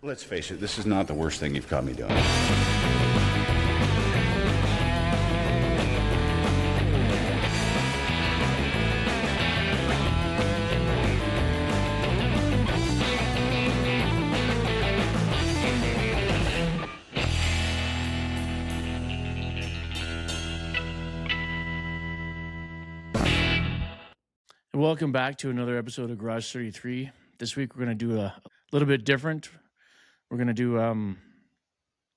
Let's face it, this is not the worst thing you've caught me doing. Welcome back to another episode of Garage 33. This week we're going to do a little bit different. We're going to do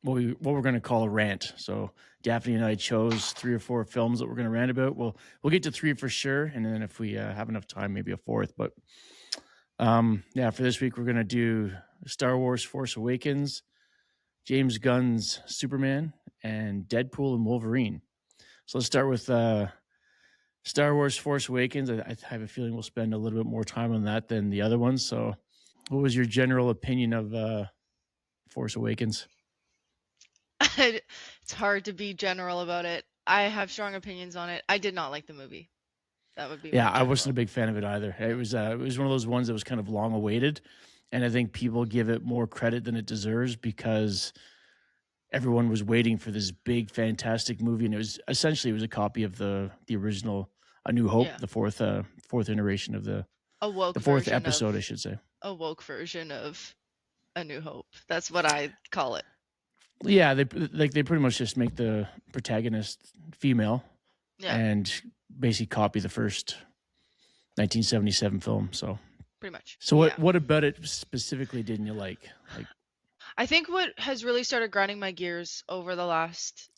what we're going to call a rant. So Daphne and I chose 3 or 4 films that we're going to rant about. We'll get to 3 for sure, and then if we have enough time, maybe a 4th. But for this week we're going to do Star Wars Force Awakens, James Gunn's Superman, and Deadpool and Wolverine. So let's start with Star Wars Force Awakens. I have a feeling we'll spend a little bit more time on that than the other ones. So what was your general opinion of Force Awakens? It's hard to be general about it. I have strong opinions on it. I did not like the movie. That would be I wasn't a big fan of it either. It was one of those ones that was kind of long awaited, and I think people give it more credit than it deserves because everyone was waiting for this big, fantastic movie, and it was a copy of the original A New Hope, the fourth iteration of the fourth episode, I should say. A woke version of A New Hope. That's what I call it. Yeah, they pretty much just make the protagonist female, and basically copy the first 1977 film. So pretty much. So what about it specifically didn't you like? I think what has really started grinding my gears over the last,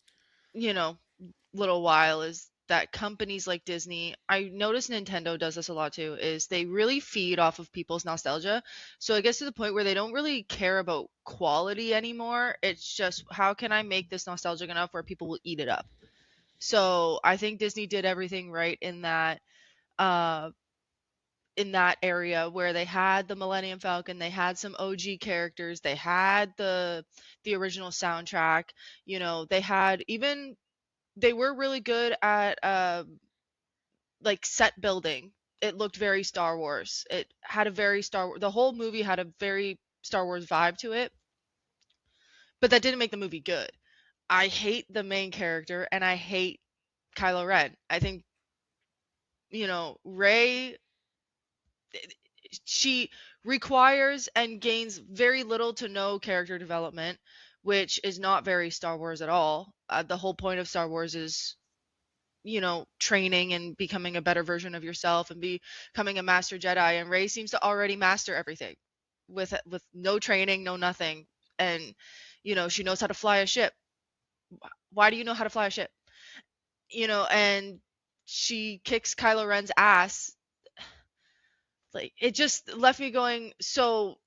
little while is that companies like Disney, I notice Nintendo does this a lot too, is they really feed off of people's nostalgia. So it gets to the point where they don't really care about quality anymore. It's just, how can I make this nostalgic enough where people will eat it up? So I think Disney did everything right in that area where they had the Millennium Falcon, they had some OG characters, they had the original soundtrack, they were really good at like set building. It looked very Star Wars. It had a very the whole movie had a very Star Wars vibe to it. But that didn't make the movie good. I hate the main character and I hate Kylo Ren. I think Rey, she requires and gains very little to no character development, which is not very Star Wars at all. The whole point of Star Wars is, training and becoming a better version of yourself and becoming a master Jedi. And Rey seems to already master everything with no training, no nothing. And, she knows how to fly a ship. Why do you know how to fly a ship? And she kicks Kylo Ren's ass. Like, it just left me going, so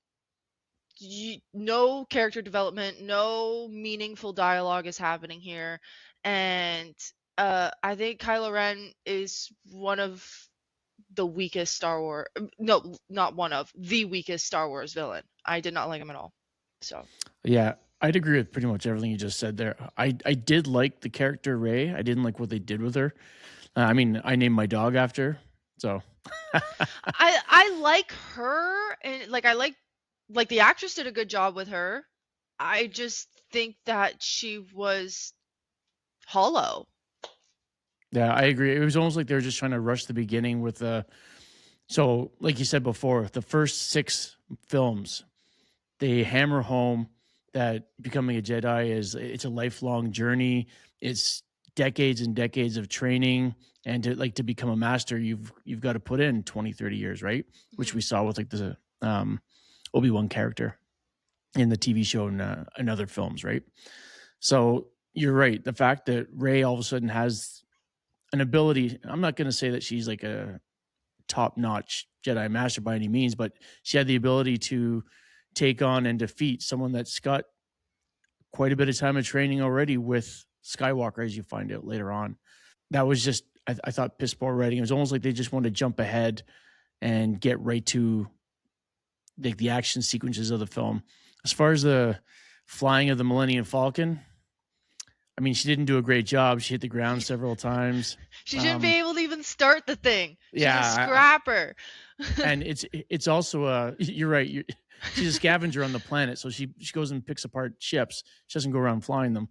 no character development, no meaningful dialogue is happening here. And I think Kylo Ren is one of the weakest Star Wars, no, not one of, the weakest Star Wars villain. I did not like him at all. So yeah, I'd agree with pretty much everything you just said there. I did like the character Rey. I didn't like what they did with her. I named my dog after her, so I like her, and I like the actress did a good job with her. I just think that she was hollow. Yeah, I agree. It was almost like they were just trying to rush the beginning with so like you said before, the first 6 films, they hammer home that becoming a Jedi it's a lifelong journey. It's decades and decades of training, and to become a master, you've got to put in 20, 30 years, right? Which we saw with the Obi-Wan character in the TV show and other films, right? So you're right. The fact that Rey all of a sudden has an ability, I'm not going to say that she's like a top-notch Jedi master by any means, but she had the ability to take on and defeat someone that's got quite a bit of time of training already with Skywalker, as you find out later on. That was just, I thought, piss poor writing. It was almost like they just wanted to jump ahead and get right to the action sequences of the film. As far as the flying of the Millennium Falcon, she didn't do a great job. She hit the ground several times. She shouldn't be able to even start the thing. She's Yeah, a scrapper. And it's also you're right. she's a scavenger on the planet, so she goes and picks apart ships. She doesn't go around flying them.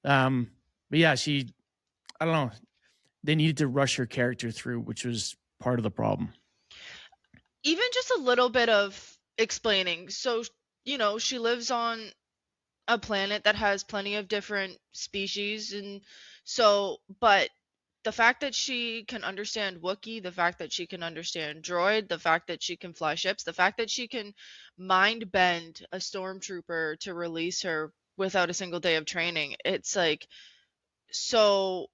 But yeah, I don't know. They needed to rush her character through, which was part of the problem. Even just a little bit of explaining. So, she lives on a planet that has plenty of different species, and but the fact that she can understand Wookiee, the fact that she can understand droid, the fact that she can fly ships, the fact that she can mind bend a stormtrooper to release her without a single day of training. It's like, so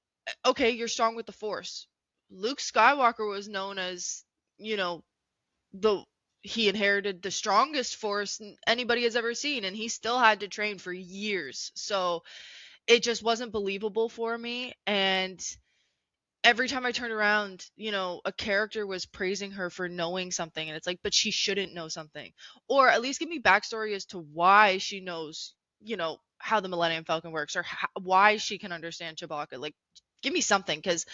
okay, you're strong with the Force. Luke Skywalker was known as, you know, the he inherited the strongest Force anybody has ever seen, and he still had to train for years. So it just wasn't believable for me. And every time I turned around, a character was praising her for knowing something, and it's like, but she shouldn't know something, or at least give me backstory as to why she knows, how the Millennium Falcon works, or why she can understand Chewbacca. Like, give me something, because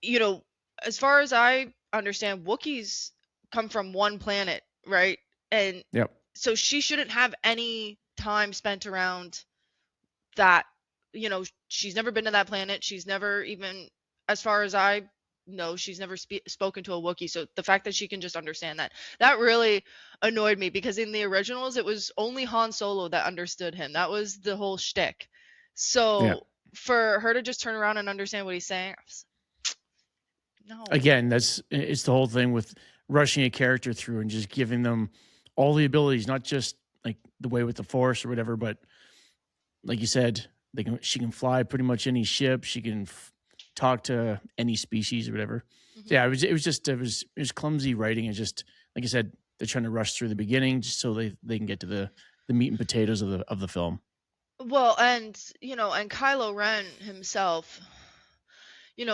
you know, as far as I understand, Wookiees come from one planet, right? And Yep. so she shouldn't have any time spent around that. She's never been to that planet. She's never even, as far as I know, she's never spoken to a Wookiee. So the fact that she can just understand that really annoyed me, because in the originals, it was only Han Solo that understood him. That was the whole shtick. So Yeah. for her to just turn around and understand what he's saying, no. Again, it's the whole thing with rushing a character through and just giving them all the abilities, not just like the way with the Force or whatever, but like you said, she can fly pretty much any ship. She can talk to any species or whatever. Mhm. So yeah, it was clumsy writing. And just like I said, they're trying to rush through the beginning just so they can get to the meat and potatoes of the film. Well, and and Kylo Ren himself,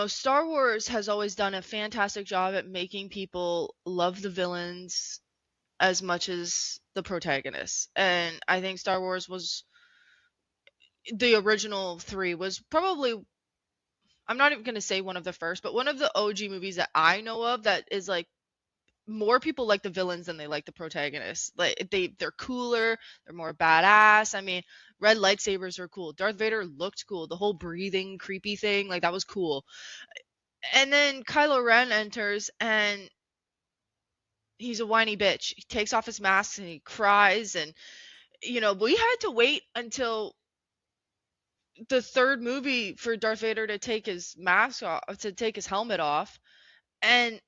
Star Wars has always done a fantastic job at making people love the villains as much as the protagonists. And I think Star Wars was, the original 3 was probably, I'm not even going to say one of the first, but one of the OG movies that I know of that is like, more people like the villains than they like the protagonists. Like, they're cooler, they're more badass. I mean, red lightsabers are cool. Darth Vader looked cool. The whole breathing creepy thing, like, that was cool. And then Kylo Ren enters, and he's a whiny bitch. He takes off his mask and he cries, and we had to wait until the third movie for Darth Vader to take his mask off, to take his helmet off. And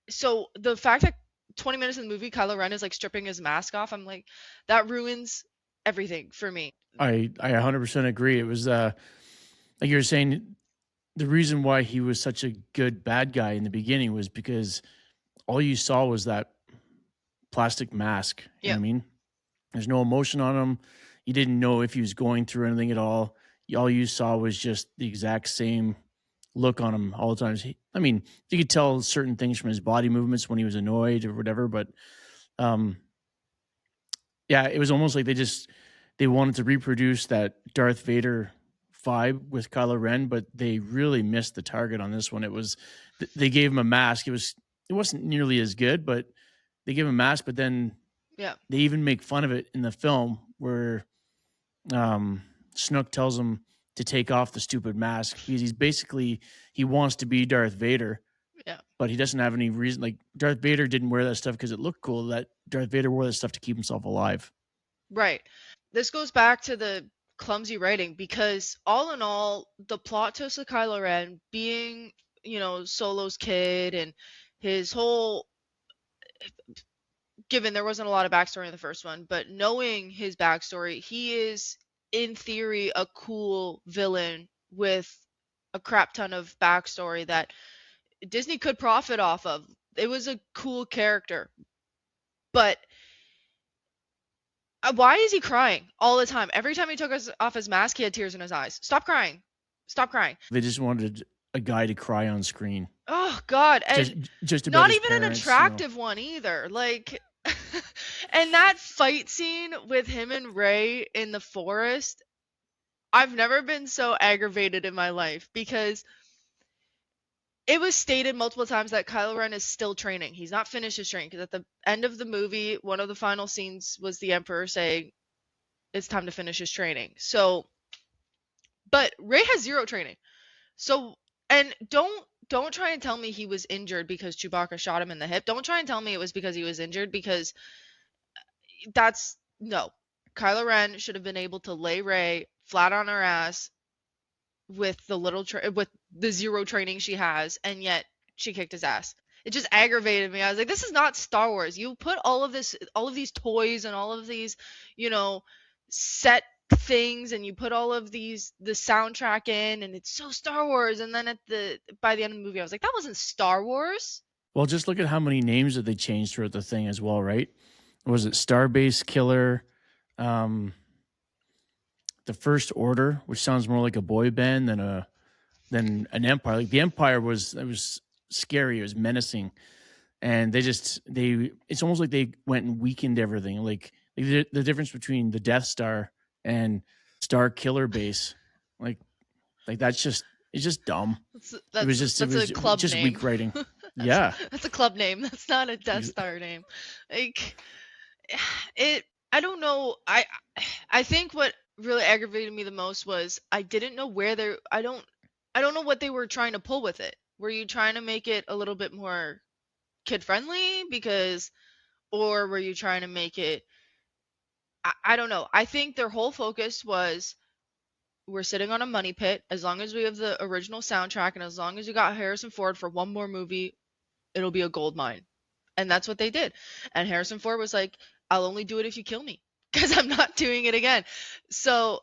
so the fact that 20 minutes in the movie Kylo Ren is like stripping his mask off, I'm like, that ruins everything for me. I 100% agree. It was like you were saying, the reason why he was such a good bad guy in the beginning was because all you saw was that plastic mask. You know what I mean? There's no emotion on him. You didn't know if he was going through anything at all. All you saw was just the exact same look on him all the times. I mean, you could tell certain things from his body movements when he was annoyed or whatever, but yeah, it was almost like they wanted to reproduce that Darth Vader vibe with Kylo Ren, but they really missed the target on this one. It was, they gave him a mask. It wasn't nearly as good, but they gave him a mask, but then they even make fun of it in the film where Snook tells him to take off the stupid mask because he wants to be Darth Vader. Yeah. But he doesn't have any reason. Like, Darth Vader didn't wear that stuff because it looked cool. That Darth Vader wore that stuff to keep himself alive. Right. This goes back to the clumsy writing, because all in all, the plot twist of Kylo Ren being, Solo's kid, and his whole, given there wasn't a lot of backstory in the first one, but knowing his backstory, he is in theory a cool villain with a crap ton of backstory that Disney could profit off of. It was a cool character. But why is he crying all the time? Every time he took off his mask, he had tears in his eyes. Stop crying. Stop crying. They just wanted a guy to cry on screen. Oh, God. And just not even an attractive one either. Like, and that fight scene with him and Rey in the forest, I've never been so aggravated in my life, because it was stated multiple times that Kylo Ren is still training. He's not finished his training because at the end of the movie, one of the final scenes was the Emperor saying it's time to finish his training. So, but Rey has zero training. So, and don't try and tell me he was injured because Chewbacca shot him in the hip. Don't try and tell me it was because he was injured, because that's no. Kylo Ren should have been able to lay Rey flat on her ass with the with the zero training she has, and yet she kicked his ass. It just aggravated me. I was like, this is not Star Wars. You put all of these toys and all of these, set things, and you put all of the soundtrack in, and it's so Star Wars. And then by the end of the movie, I was like, that wasn't Star Wars. Well, just look at how many names that they changed throughout the thing as well, right? Was it Starbase Killer? The First Order, which sounds more like a boy band than an Empire. Like the Empire was scary, it was menacing, and it's almost like they went and weakened everything. Like the difference between the Death Star and Star Killer Base, like it's just dumb. It was a club just name. weak writing. Yeah, that's a club name. That's not a Death Star name. Like I don't know. I think what really aggravated me the most was I didn't know where I don't know what they were trying to pull with it. Were you trying to make it a little bit more kid friendly or were you trying to make it I don't know. I think their whole focus was, we're sitting on a money pit. As long as we have the original soundtrack and as long as you got Harrison Ford for one more movie, it'll be a gold mine. And that's what they did. And Harrison Ford was like, I'll only do it if you kill me, because I'm not doing it again. So,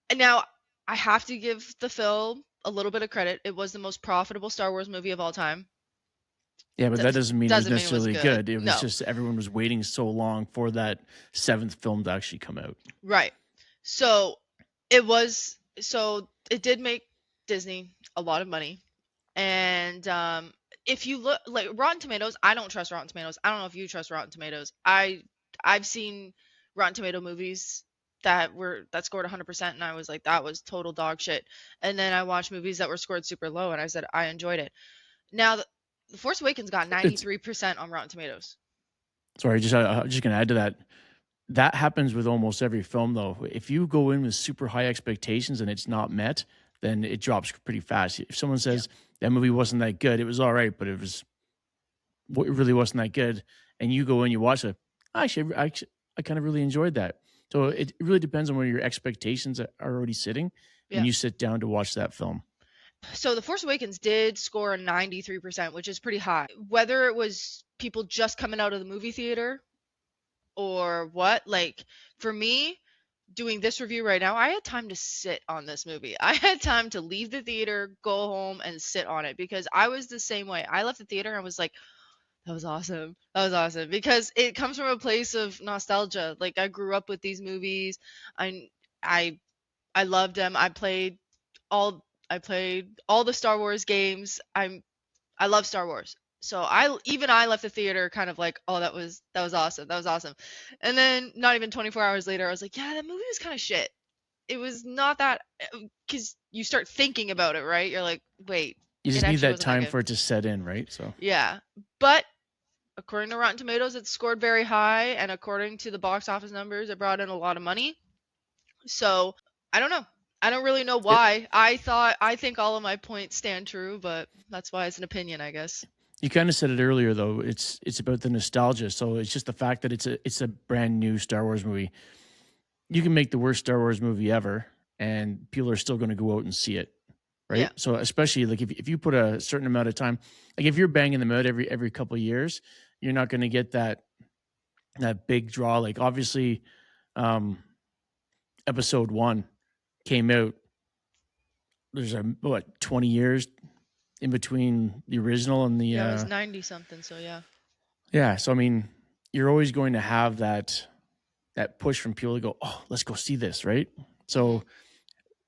and now I have to give the film a little bit of credit. It was the most profitable Star Wars movie of all time. Yeah, but that doesn't mean it was necessarily good. It was No. just everyone was waiting so long for that 7th film to actually come out. Right. So it did make Disney a lot of money. And if you look like Rotten Tomatoes, I don't trust Rotten Tomatoes. I don't know if you trust Rotten Tomatoes. I've seen Rotten Tomato movies that scored 100%, and I was like, that was total dog shit. And then I watched movies that were scored super low, and I said I enjoyed it. Now, The Force Awakens got 93% on Rotten Tomatoes. Sorry, I'm just gonna add to that. That happens with almost every film, though. If you go in with super high expectations and it's not met, then it drops pretty fast. If someone says that movie wasn't that good, it was all right, but it really wasn't that good, and you go in, you watch it, I kind of really enjoyed that. So it really depends on where your expectations are already sitting, and you sit down to watch that film. So The Force Awakens did score 93%, which is pretty high. Whether it was people just coming out of the movie theater or what, like for me, doing this review right now, I had time to sit on this movie. I had time to leave the theater, go home, and sit on it, because I was the same way. I left the theater and I was like, that was awesome. That was awesome, because it comes from a place of nostalgia. Like, I grew up with these movies. I loved them. I played all the Star Wars games. I love Star Wars. So I left the theater kind of like, oh, that was awesome. That was awesome. And then not even 24 hours later, I was like, yeah, that movie was kind of shit. It was not that, because you start thinking about it, right? You're like, wait. You just need that time for it to set in, right? So yeah. But according to Rotten Tomatoes, it scored very high, and according to the box office numbers, it brought in a lot of money. So I don't know. I don't really know why. I think all of my points stand true, but that's why it's an opinion, I guess. You kind of said it earlier, though. It's about the nostalgia. So it's just the fact that it's a brand new Star Wars movie. You can make the worst Star Wars movie ever, and people are still going to go out and see it, right? Yeah. So especially like if you put a certain amount of time, like if you're banging them out every couple of years, you're not going to get that big draw. Like obviously, Episode 1 came out. There's 20 years in between the original and the it was 90 something, so yeah. So I mean, you're always going to have that push from people to go, oh, let's go see this, right? So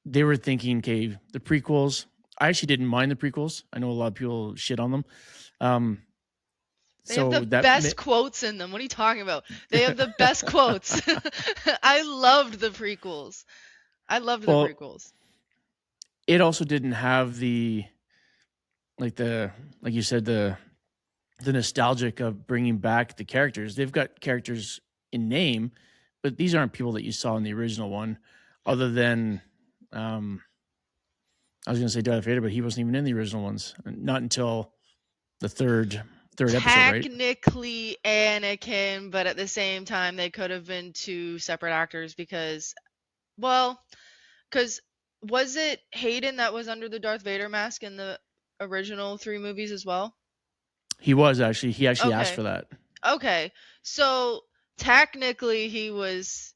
they were thinking, okay, the prequels. I actually didn't mind the prequels. I know a lot of people shit on them. They have the best quotes in them. What are you talking about? They have the best quotes. I loved the prequels. Prequels. It also didn't have the like you said, the nostalgic of bringing back the characters. They've got characters in name, but these aren't people that you saw in the original one, other than um, I was going to say Darth Vader, but he wasn't even in the original ones. Not until the third episode, right? Technically Anakin, but at the same time, they could have been two separate actors because, well, because was it Hayden that was under the Darth Vader mask in the original 3 movies as well? He was actually. He actually asked Okay. for that. Okay. So technically he was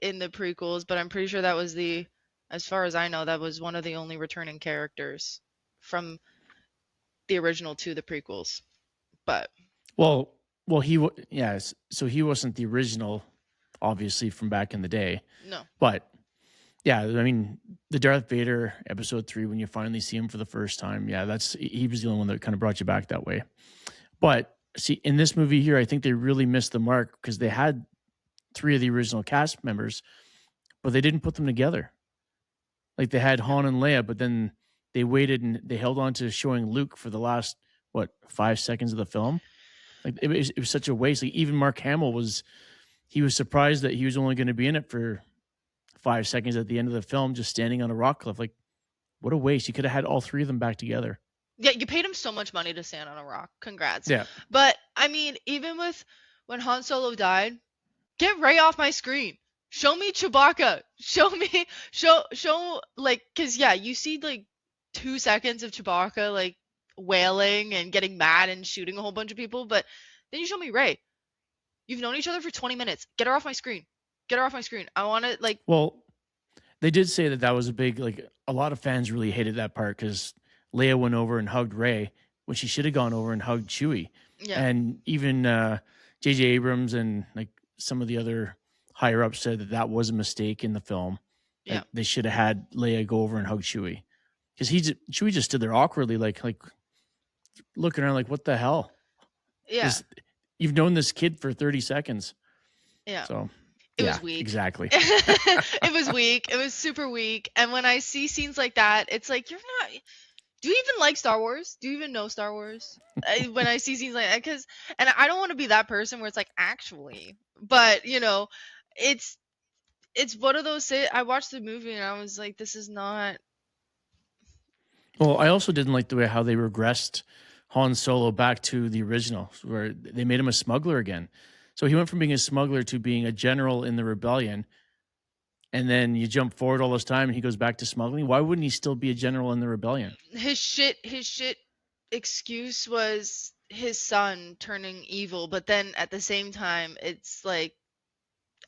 in the prequels, but I'm pretty sure that was as far as I know, that was one of the only returning characters from the original to the prequels. But Well, yes. So he wasn't the original, obviously from back in the day. no. But yeah, I mean, the Darth Vader episode 3, when you finally see him for the first time, yeah, he was the only one that kind of brought you back that way. But see, in this movie here, I think they really missed the mark because they had 3 of the original cast members, but they didn't put them together. Like they had Han and Leia, but then they waited and they held on to showing Luke for the last 5 seconds of the film. Like it was such a waste. Like even Mark Hamill was surprised that he was only going to be in it for 5 seconds at the end of the film, just standing on a rock cliff. Like, what a waste! You could have had all 3 of them back together. Yeah, you paid him so much money to stand on a rock. Congrats. Yeah. But I mean, even with when Han Solo died, get Rey off my screen. Show me Chewbacca. Show like, cause yeah, you see like 2 seconds of Chewbacca like wailing and getting mad and shooting a whole bunch of people, but then you show me Rey. You've known each other for 20 minutes. Get her off my screen. Get her off my screen. I want to like. Well, they did say that was a big, like, a lot of fans really hated that part because Leia went over and hugged Rey when she should have gone over and hugged Chewie. Yeah. And even J.J. Abrams and like some of the other higher ups said that was a mistake in the film. Yeah. Like, they should have had Leia go over and hug Chewie because Chewie just stood there awkwardly, like looking around, like, what the hell? Yeah. You've known this kid for 30 seconds. Yeah. So it was weak. Exactly. It was weak. It was super weak. And when I see scenes like that, it's like, you're not. Do you even like Star Wars? Do you even know Star Wars? When I see scenes like that, and I don't want to be that person where it's like, actually, but it's one of those. I watched the movie and I was like, this is not. Well, I also didn't like the way how they regressed Han Solo back to the original, where they made him a smuggler again. So he went from being a smuggler to being a general in the rebellion. And then you jump forward all this time and he goes back to smuggling. Why wouldn't he still be a general in the rebellion? His shit excuse was his son turning evil, but then at the same time, it's like,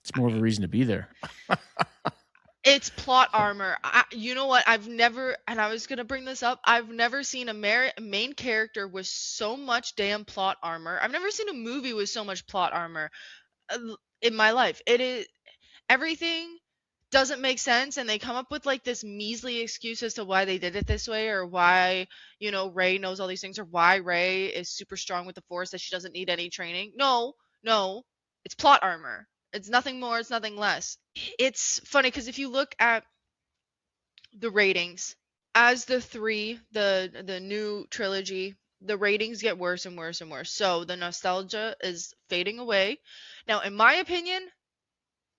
it's more of a reason to be there. It's plot armor. You know what? I've never, and I was gonna bring this up. I've never seen a main character with so much damn plot armor. I've never seen a movie with so much plot armor in my life. It is everything doesn't make sense, and they come up with like this measly excuse as to why they did it this way, or why Rey knows all these things, or why Rey is super strong with the Force that she doesn't need any training. No, it's plot armor. It's nothing more, it's nothing less. It's funny because if you look at the ratings, as the new trilogy, the ratings get worse and worse and worse. So the nostalgia is fading away. Now, in my opinion,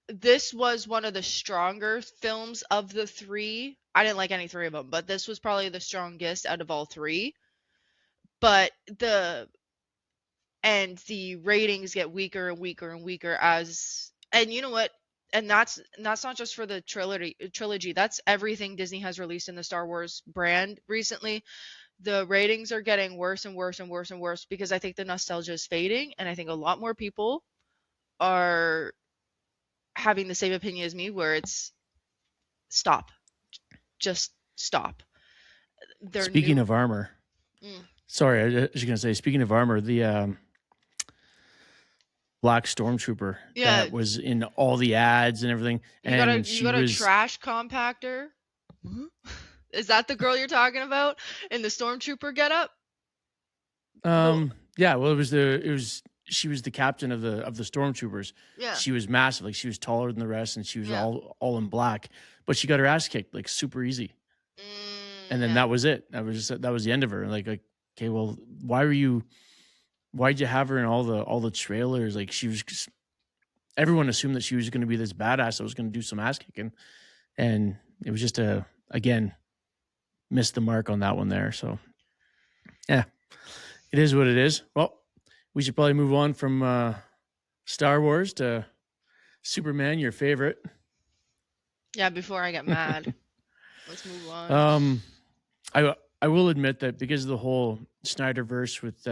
this was one of the stronger films of the 3. I didn't like any 3 of them, but this was probably the strongest out of all 3. But the ratings get weaker and weaker and weaker and you know what? And that's not just for the trilogy. That's everything Disney has released in the Star Wars brand recently. The ratings are getting worse and worse and worse and worse because I think the nostalgia is fading, and I think a lot more people are having the same opinion as me, where it's stop. Just stop. Speaking of armor. Sorry, I was going to say, speaking of armor, the black stormtrooper that was in all the ads and everything. You got a trash compactor? Is that the girl you're talking about in the stormtrooper getup? Yeah, well, she was the captain of the stormtroopers. Yeah. She was massive, like she was taller than the rest, and she was all in black. But she got her ass kicked like super easy. and then Yeah. that was it. That was the end of her. Like, okay, well, why'd you have her in all the trailers? Like, everyone assumed that she was going to be this badass that was going to do some ass kicking, and it was just again missed the mark on that one there. So yeah, it is what it is. Well, we should probably move on from Star Wars to Superman, your favorite. Yeah, before I get mad. Let's move on. I will admit that because of the whole Snyderverse with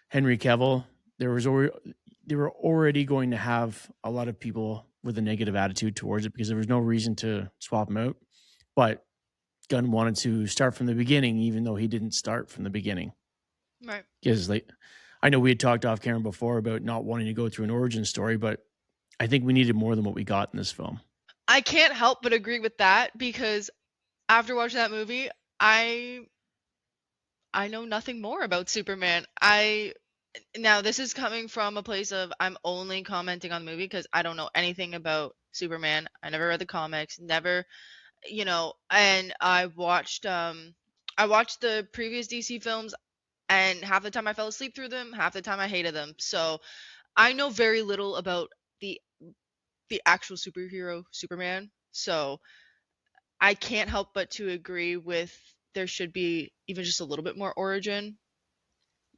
Henry Cavill, they were already going to have a lot of people with a negative attitude towards it because there was no reason to swap him out. But Gunn wanted to start from the beginning, even though he didn't start from the beginning. Right. Because I know we had talked off camera before about not wanting to go through an origin story, but I think we needed more than what we got in this film. I can't help but agree with that because after watching that movie, I know nothing more about Superman. Now this is coming from a place of I'm only commenting on the movie because I don't know anything about Superman. I never read the comics, never, and I watched the previous DC films, and half the time I fell asleep through them, half the time I hated them. So I know very little about the actual superhero Superman. So I can't help but to agree with there should be even just a little bit more origin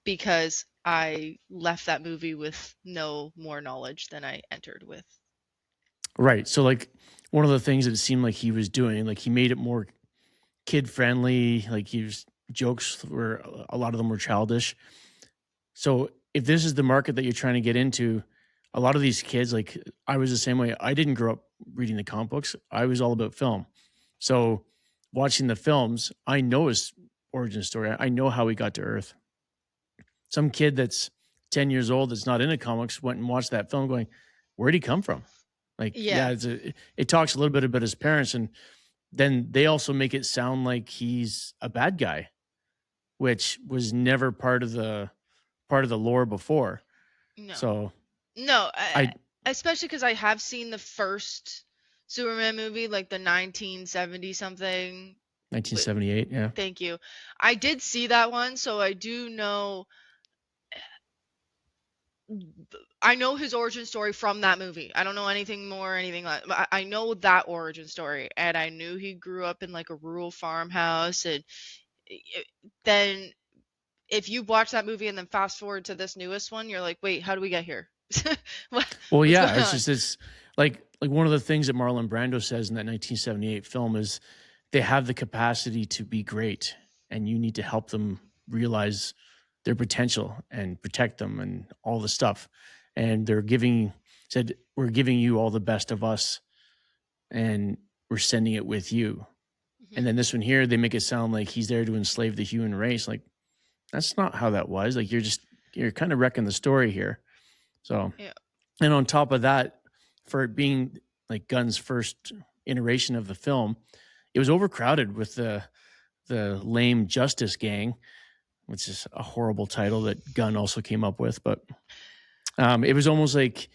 because I left that movie with no more knowledge than I entered with. Right. So like one of the things that it seemed like he was doing, like he made it more kid friendly, like jokes were a lot of them were childish. So if this is the market that you're trying to get into, a lot of these kids, like I was the same way. I didn't grow up reading the comic books. I was all about film. So watching the films, I know his origin story. I know how he got to Earth. Some kid that's 10 years old that's not into comics went and watched that film going, where'd he come from? Like, Yeah. it talks a little bit about his parents, and then they also make it sound like he's a bad guy, which was never part of the lore before. No. So No, I especially because I have seen the first Superman movie, like the 1970 something. 1978, yeah. Thank you. I did see that one, so I do know. I know his origin story from that movie. I don't know anything more, anything like. I know that origin story, and I knew he grew up in like a rural farmhouse, and then if you watch that movie and then fast forward to this newest one, you're like, wait, how do we get here? Well, What's yeah, going it's on? just it's like one of the things that Marlon Brando says in that 1978 film is they have the capacity to be great, and you need to help them realize their potential and protect them and all the stuff. And we're giving you all the best of us, and we're sending it with you. And then this one here, they make it sound like he's there to enslave the human race. Like that's not how that was. Like you're kind of wrecking the story here. So, Yeah. and on top of that, for it being like Gunn's first iteration of the film, it was overcrowded with the lame Justice Gang, which is a horrible title that Gunn also came up with. But it was almost like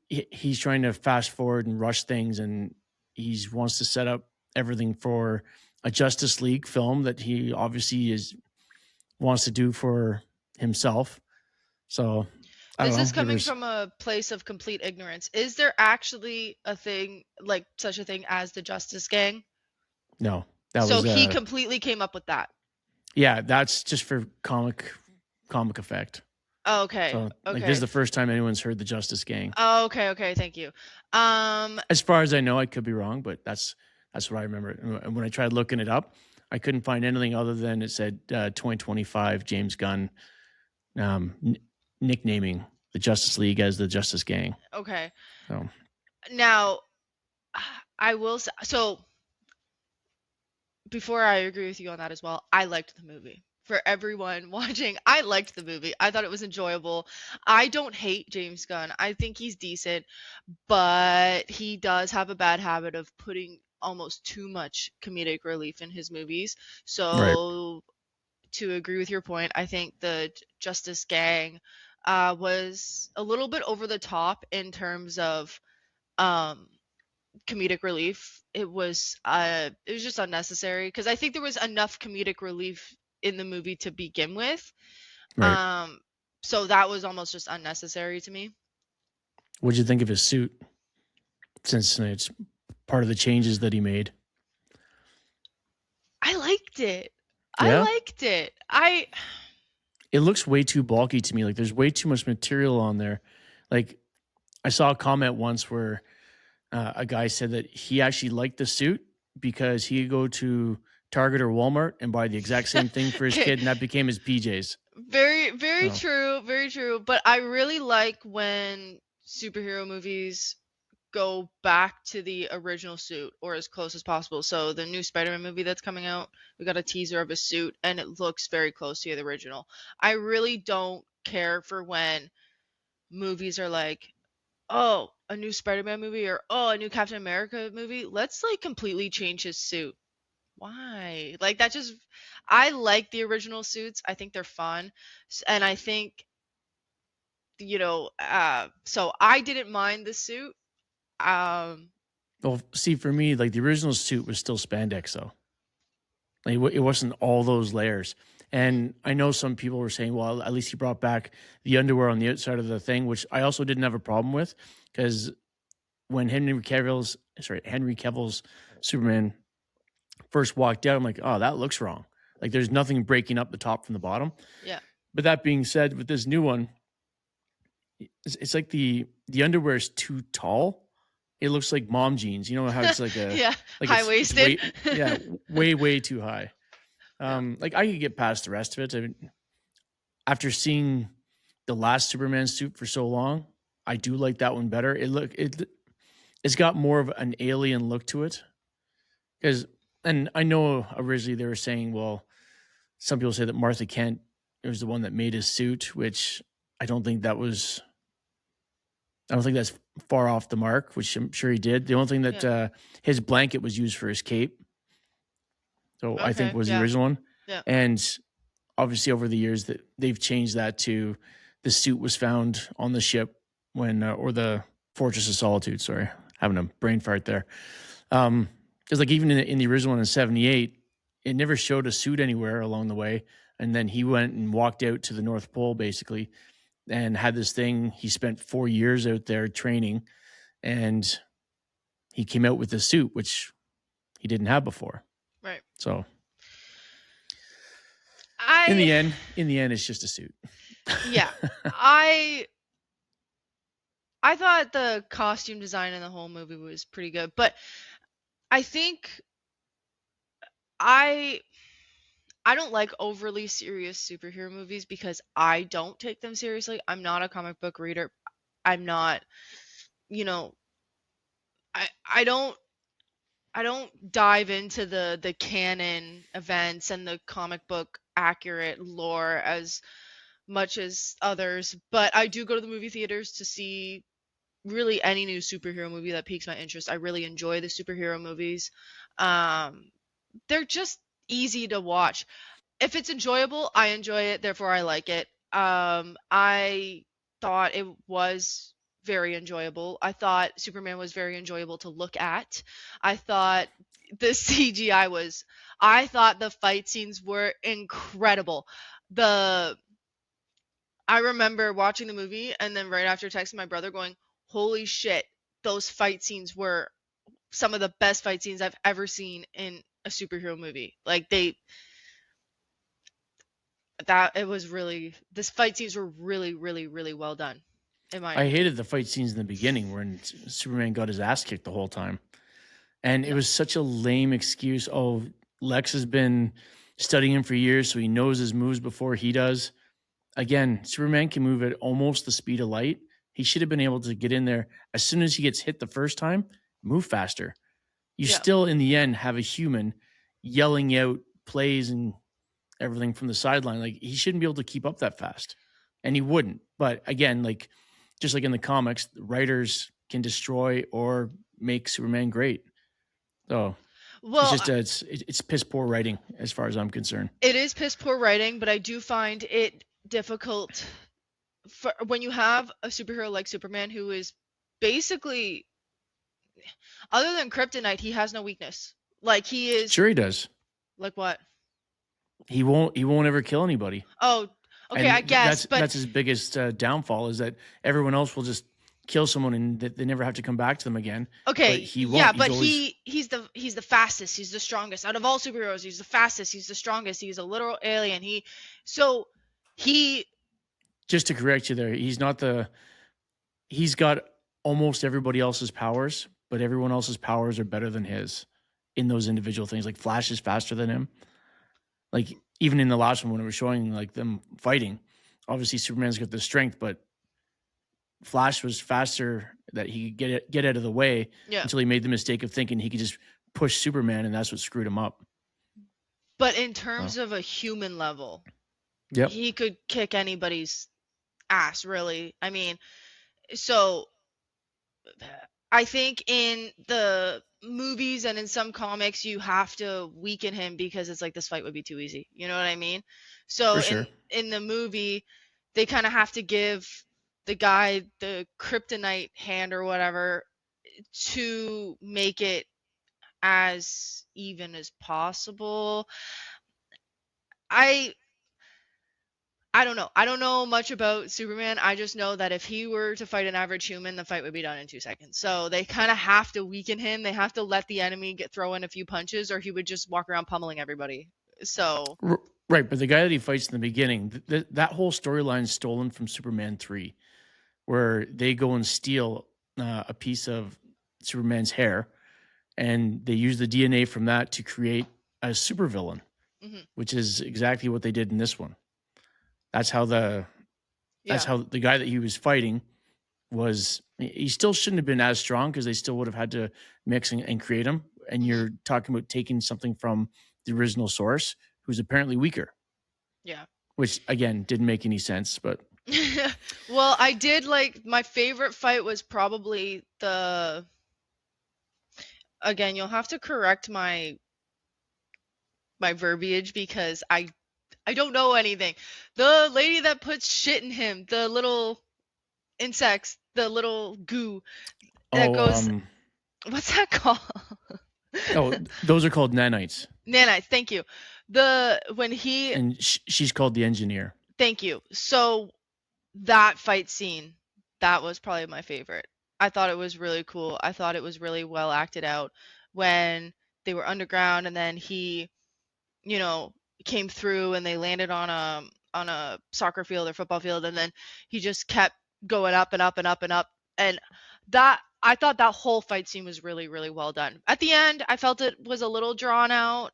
he's trying to fast forward and rush things, and he wants to set up everything for a Justice League film that he obviously wants to do for himself. So I don't This know. is coming from a place of complete ignorance. Is there actually a thing like such a thing as the Justice Gang? No, that So was he completely came up with that. yeah, that's just for comic effect. Oh, okay. So Okay. like this is the first time anyone's heard the Justice Gang. Oh, okay. Thank you. As far as I know, I could be wrong, but that's what I remember. And when I tried looking it up, I couldn't find anything other than it said 2025 James Gunn nicknaming the Justice League as the Justice Gang. Okay. So Now, I will say, so before I agree with you on that as well, I liked the movie. For everyone watching, I liked the movie. I thought it was enjoyable. I don't hate James Gunn. I think he's decent, but he does have a bad habit of putting almost too much comedic relief in his movies. So to agree with your point, I think the Justice Gang was a little bit over the top in terms of comedic relief. It was just unnecessary because I think there was enough comedic relief in the movie to begin with. Right. So that was almost just unnecessary to me. What'd you think of his suit? Since it's part of the changes that he made. I liked it. I Yeah. liked it. It looks way too bulky to me. Like there's way too much material on there. Like I saw a comment once where a guy said that he actually liked the suit because he could go to Target or Walmart and buy the exact same thing for his Okay. kid, and that became his PJs. Very Oh. true, very true. But I really like when superhero movies go back to the original suit or as close as possible. So the new Spider-Man movie that's coming out, we got a teaser of his suit and it looks very close to the original. I really don't care for when movies are like, oh, a new Spider-Man movie or oh, a new Captain America movie. Let's like completely change his suit. Why? Like that just I like the original suits. I think they're fun. And I think so I didn't mind the suit. Well, see, for me, like the original suit was still spandex, though. Like it wasn't all those layers. And I know some people were saying, well, at least he brought back the underwear on the outside of the thing, which I also didn't have a problem with because when Henry Cavill's Superman first walked out, I'm like, oh, that looks wrong. Like there's nothing breaking up the top from the bottom. Yeah. But that being said, with this new one, it's like the underwear is too tall. It looks like mom jeans. You know how it's like a Yeah, like high-waisted. way too high. Like I could get past the rest of it. I mean, after seeing the last Superman suit for so long, I do like that one better. It's got more of an alien look to it. And I know originally they were saying, well, some people say that Martha Kent was the one that made his suit, which I don't think that's far off the mark, which I'm sure he did. The only thing that his blanket was used for his cape. So I think Okay, was the yeah. original one. Yeah. And obviously over the years that they've changed that to the suit was found on the ship when or the Fortress of Solitude. Sorry, having a brain fart there. Because like even in the original one in '78, it never showed a suit anywhere along the way. And then he went and walked out to the North Pole basically and had this thing. He spent 4 years out there training, and he came out with a suit which he didn't have before. Right. So in the end, it's just a suit. Yeah. I thought the costume design in the whole movie was pretty good, but I think I don't like overly serious superhero movies because I don't take them seriously. I'm not a comic book reader. I'm not, you know, I don't dive into the canon events and the comic book accurate lore as much as others, but I do go to the movie theaters to see really any new superhero movie that piques my interest. I really enjoy the superhero movies. They're just easy to watch. If it's enjoyable, I enjoy it, therefore I like it. I thought it was very enjoyable. I thought Superman was very enjoyable to look at. I thought the CGI was I thought the fight scenes were incredible. I remember watching the movie and then right after texting my brother going, "Holy shit, those fight scenes were some of the best fight scenes I've ever seen in a superhero movie." Like this fight scenes were really, really, really well done. I hated the fight scenes in the beginning when Superman got his ass kicked the whole time. And it was such a lame excuse. Oh, Lex has been studying him for years, so he knows his moves before he does. Again, Superman can move at almost the speed of light. He should have been able to get in there as soon as he gets hit the first time, move faster. You still, in the end, have a human yelling out plays and everything from the sideline. Like he shouldn't be able to keep up that fast, and he wouldn't. But again, like just like in the comics, the writers can destroy or make Superman great. So it's piss poor writing as far as I'm concerned. It is piss poor writing, but I do find it difficult when you have a superhero like Superman who is basically other than kryptonite, he has no weakness. Like he is Sure, he does. like what? He won't ever kill anybody. Oh, okay, And I guess, but that's his biggest downfall is that everyone else will just kill someone and they never have to come back to them again. But okay, he yeah, won't. He's but always he's the fastest, he's the strongest out of all superheroes. He's the fastest, he's the strongest, he's a literal alien. So he just to correct you there. He's not the. He's got almost everybody else's powers, but everyone else's powers are better than his in those individual things. Like Flash is faster than him. Like even in the last one when it was showing like them fighting, obviously Superman's got the strength, but Flash was faster that he could get out of the way yeah. until he made the mistake of thinking he could just push Superman, and that's what screwed him up. But in terms of a human level, Yep. he could kick anybody's ass, really. I mean, so I think in the movies and in some comics, you have to weaken him because it's like this fight would be too easy. You know what I mean? So For sure. in the movie, they kind of have to give the guy the kryptonite hand or whatever to make it as even as possible. I don't know. I don't know much about Superman. I just know that if he were to fight an average human, the fight would be done in 2 seconds. So they kind of have to weaken him. They have to let the enemy throw in a few punches, or he would just walk around pummeling everybody. So Right, but the guy that he fights in the beginning, that whole storyline is stolen from Superman 3, where they go and steal a piece of Superman's hair, and they use the DNA from that to create a supervillain, which is exactly what they did in this one. That's how the guy that he was fighting was. He still shouldn't have been as strong because they still would have had to mix and create him. And you're talking about taking something from the original source, who's apparently weaker. Yeah. Which again didn't make any sense, but well, I did like my favorite fight was probably the. Again, you'll have to correct my verbiage because I don't know anything. The lady that puts shit in him, the little insects, the little goo that goes. What's that called? Those are called nanites. Nanites, thank you. When he and she's called the engineer. Thank you. So that fight scene, that was probably my favorite. I thought it was really cool. I thought it was really well acted out when they were underground and then he, came through and they landed on a soccer field or football field and then he just kept going up and up and up and up. And I thought that whole fight scene was really, really well done. At the end, I felt it was a little drawn out.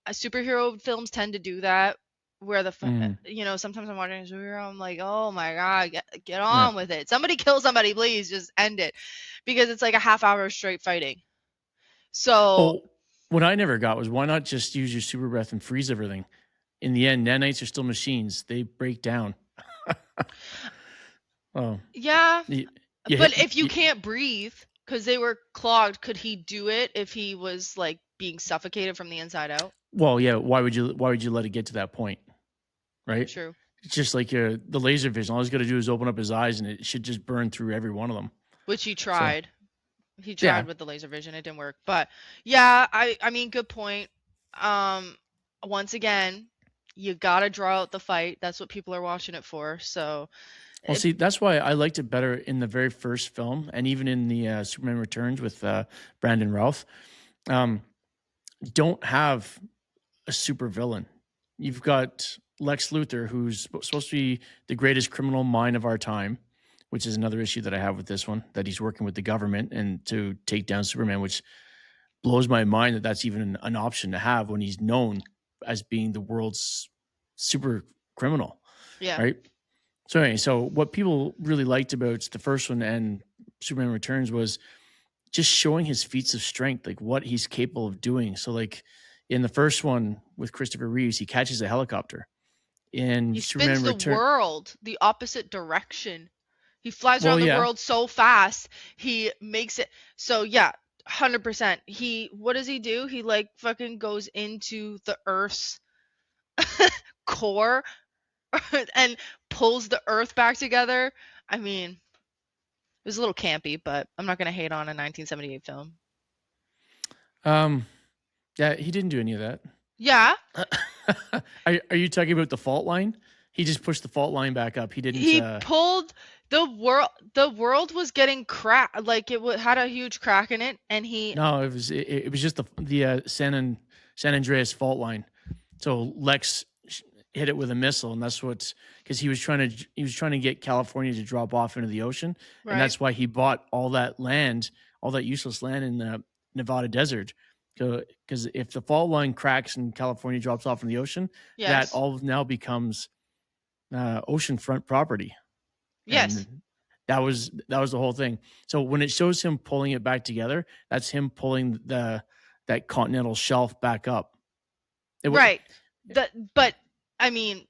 Superhero films tend to do that where sometimes I'm watching a superhero, I'm like, oh my God, get on with it. Somebody kill somebody, please, just end it. Because it's like a half hour straight fighting. So what I never got was why not just use your super breath and freeze everything? In the end, nanites are still machines. They break down. Yeah. But if you can't breathe, because they were clogged, could he do it if he was like being suffocated from the inside out? Well, yeah. Why would you let it get to that point? Right? True. It's just like the laser vision. All he's got to do is open up his eyes and it should just burn through every one of them. Which he tried. He tried with the laser vision. It didn't work. But yeah, I mean, good point. Once again, you got to draw out the fight. That's what people are watching it for. So. Well, see, that's why I liked it better in the very first film and even in the Superman Returns with Brandon Routh. Don't have a super villain. You've got Lex Luthor, who's supposed to be the greatest criminal mind of our time, which is another issue that I have with this one, that he's working with the government and to take down Superman, which blows my mind that that's even an option to have when he's known as being the world's super criminal. Yeah. Right? So anyway, what people really liked about the first one and Superman Returns was just showing his feats of strength, like what he's capable of doing. So like in the first one with Christopher Reeves, he catches a helicopter. He spins the world the opposite direction. He flies around the world so fast. He makes it. So yeah, 100%. What does he do? He like fucking goes into the Earth's core and pulls the Earth back together. I mean, was a little campy, but I'm not gonna hate on a 1978 film. Yeah, he didn't do any of that. Yeah, Are you talking about the fault line? He just pushed the fault line back up. He didn't. he pulled the world. The world was getting crack, like had a huge crack in it, and he. No, it was just the San Andreas fault line. So Lex hit it with a missile, and that's what's because he was trying to get California to drop off into the ocean, Right. and that's why he bought all that land, all that useless land in the Nevada desert. Because if the fault line cracks and California drops off in the ocean, Yes. that all now becomes oceanfront property. Yes. And that was the whole thing. So when it shows him pulling it back together, that's him pulling that continental shelf back up. Right. But I mean,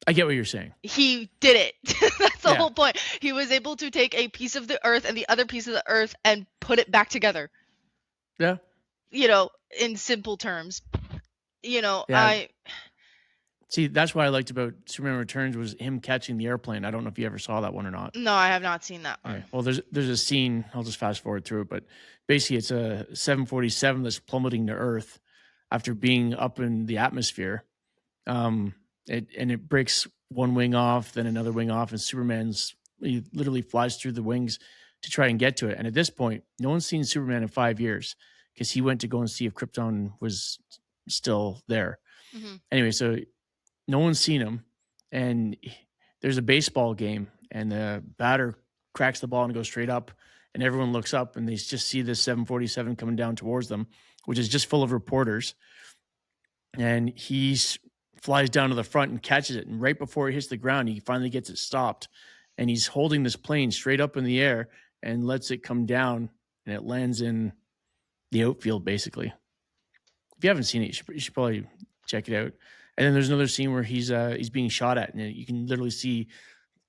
I get what you're saying. He did it. That's the Yeah. whole point. He was able to take a piece of the earth and the other piece of the earth and put it back together. Yeah. In simple terms. Yeah. See, that's what I liked about Superman Returns was him catching the airplane. I don't know if you ever saw that one or not. No, I have not seen that one. Okay. Well, there's a scene. I'll just fast forward through it, but basically, it's a 747 that's plummeting to Earth after being up in the atmosphere. It breaks one wing off, then another wing off, and he literally flies through the wings to try and get to it. And at this point, no one's seen Superman in 5 years because he went to go and see if Krypton was still there. Mhm. Anyway, so no one's seen him, and there's a baseball game, and the batter cracks the ball and goes straight up, and everyone looks up, and they just see this 747 coming down towards them, which is just full of reporters. And he flies down to the front and catches it, and right before it hits the ground, he finally gets it stopped, and he's holding this plane straight up in the air and lets it come down, and it lands in the outfield, basically. If you haven't seen it, you should probably check it out. And then there's another scene where he's being shot at, and you can literally see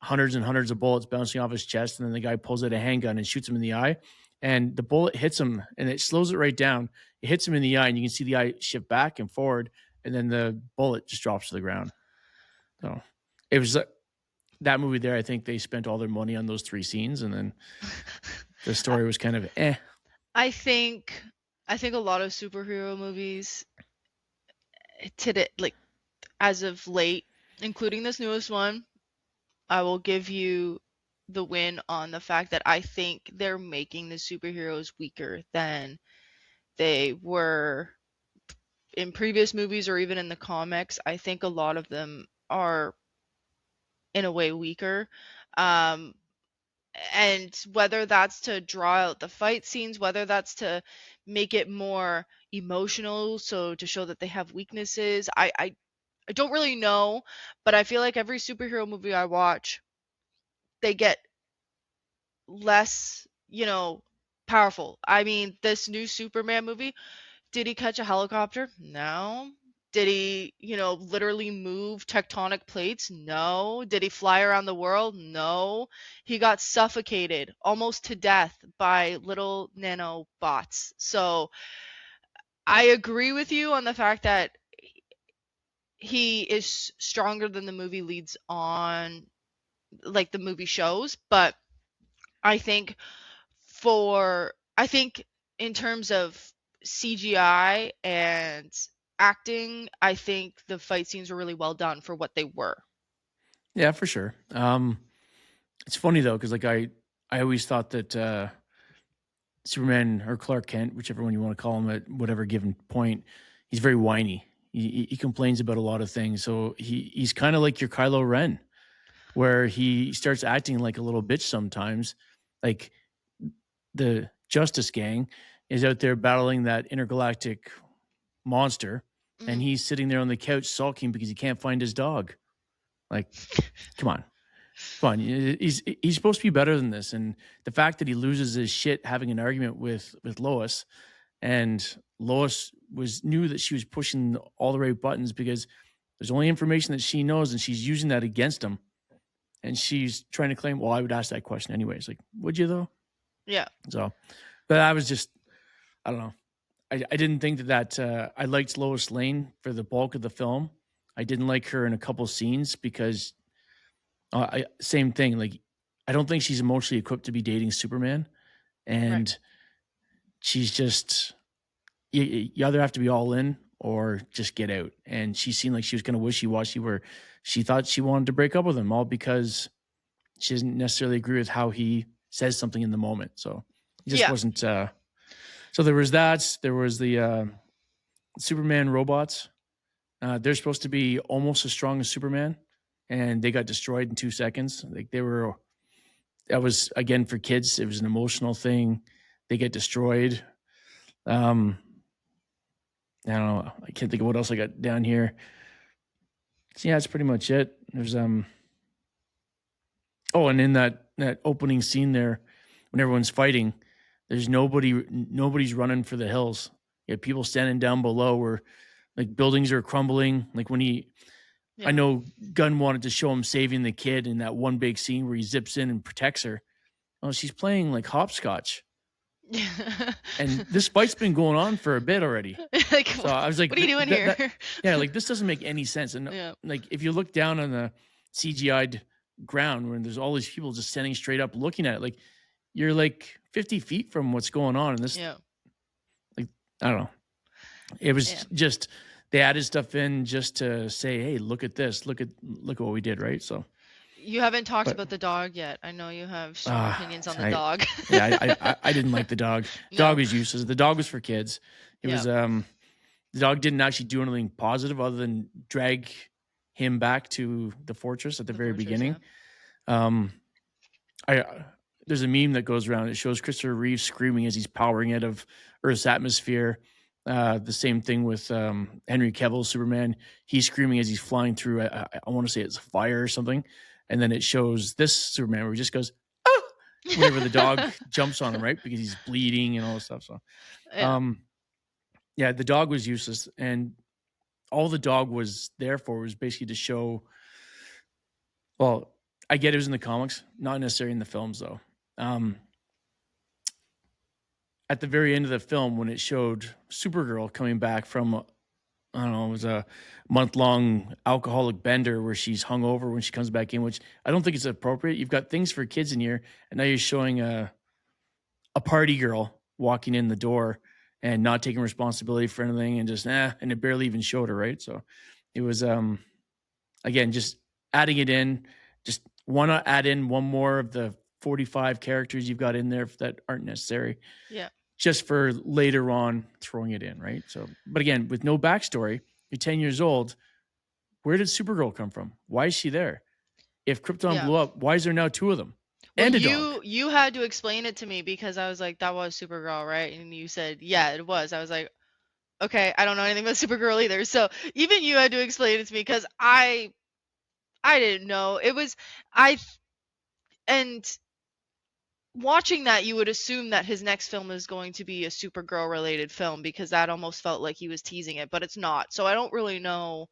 hundreds and hundreds of bullets bouncing off his chest, and then the guy pulls out a handgun and shoots him in the eye, and the bullet hits him, and it slows it right down. It hits him in the eye, and you can see the eye shift back and forward, and then the bullet just drops to the ground. So it was that movie there. I think they spent all their money on those 3 scenes, and then the story was kind of eh. I think a lot of superhero movies today, like as of late, including this newest one, I will give you the win on the fact that I think they're making the superheroes weaker than they were in previous movies or even in the comics. I think a lot of them are in a way weaker. And whether that's to draw out the fight scenes, whether that's to make it more emotional, so to show that they have weaknesses, I don't really know, but I feel like every superhero movie I watch, they get less, powerful. I mean, this new Superman movie, did he catch a helicopter? No. Did he, literally move tectonic plates? No. Did he fly around the world? No. He got suffocated almost to death by little nanobots. So I agree with you on the fact that he is stronger than the movie leads on, like the movie shows, but I think in terms of CGI and acting, I think the fight scenes were really well done for what they were. Yeah, for sure. It's funny though, because like I always thought that Superman or Clark Kent, whichever one you want to call him at whatever given point, he's very whiny. He complains about a lot of things. So he's kind of like your Kylo Ren, where he starts acting like a little bitch sometimes. Like the Justice Gang is out there battling that intergalactic monster, and he's sitting there on the couch sulking because he can't find his dog. Like, come on. He's supposed to be better than this. And the fact that he loses his shit having an argument with Lois, and Lois knew that she was pushing all the right buttons because there's only information that she knows, and she's using that against him. And she's trying to claim, well, I would ask that question anyways. Like, would you though? Yeah. So, but I was just, I don't know. I didn't think that I liked Lois Lane for the bulk of the film. I didn't like her in a couple scenes because same thing. Like, I don't think she's emotionally equipped to be dating Superman, and Right. she's just you either have to be all in or just get out. And she seemed like she was kind of wishy washy, where she thought she wanted to break up with him, all because she doesn't necessarily agree with how he says something in the moment. So it just Yeah. wasn't. So there was that. There was the Superman robots. They're supposed to be almost as strong as Superman, and they got destroyed in 2 seconds. Like they were. That was again for kids. It was an emotional thing. They get destroyed. Um, I don't know. I can't think of what else I got down here. So yeah, that's pretty much it. There's oh, and in that opening scene there, when everyone's fighting, there's nobody's running for the hills. You have people standing down below where like buildings are crumbling. Like when I Yeah. know Gunn wanted to show him saving the kid in that one big scene where he zips in and protects her. Oh, she's playing like hopscotch. And this fight's been going on for a bit already. Like, So I was like, what are you doing here? yeah, like this doesn't make any sense. And Yeah. like if you look down on the CGI'd ground where there's all these people just standing straight up looking at it, like you're like 50 feet from what's going on. And this, Yeah. like, I don't know. It was Yeah. just they added stuff in just to say, hey, look at this, look at what we did, right? So You haven't talked But- about the dog yet. I know you have strong opinions on the I- dog. yeah, I didn't like the dog. No. Dog was useless. The dog was for kids. It Yeah. was the dog didn't actually do anything positive other than drag him back to the fortress at the very fortress, beginning. There's a meme that goes around. It shows Christopher Reeve screaming as he's powering out of Earth's atmosphere. The same thing with Henry Cavill's Superman. He's screaming as he's flying through. I want to say it's fire or something, and then it shows this Superman where he just goes, "Oh!" whenever the dog jumps on him, right? Because he's bleeding and all this stuff. So, Yeah. yeah, the dog was useless, and all the dog was there for was basically to show. Well, I get it was in the comics, not necessarily in the films, though. At the very end of the film, when it showed Supergirl coming back from, I don't know, it was a month-long alcoholic bender where she's hungover when she comes back in, which I don't think is appropriate. You've got things for kids in here, and now you're showing a party girl walking in the door and not taking responsibility for anything, and just and it barely even showed her, right? So it was again just adding it in. Just want to add in one more of the 45 characters you've got in there that aren't necessary. Yeah. Just for later on throwing it in, right? So, but again, with no backstory, you're 10 years old. Where did Supergirl come from? Why is she there? If Krypton Yeah. blew up, why is there now two of them? Well, And a dog. you had to explain it to me because I was like, that was Supergirl, right? And you said, yeah, it was. I was like, okay, I don't know anything about Supergirl either. So even you had to explain it to me because I didn't know. It was and watching that, you would assume that his next film is going to be a Supergirl related film because that almost felt like he was teasing it, but it's not. So I don't really know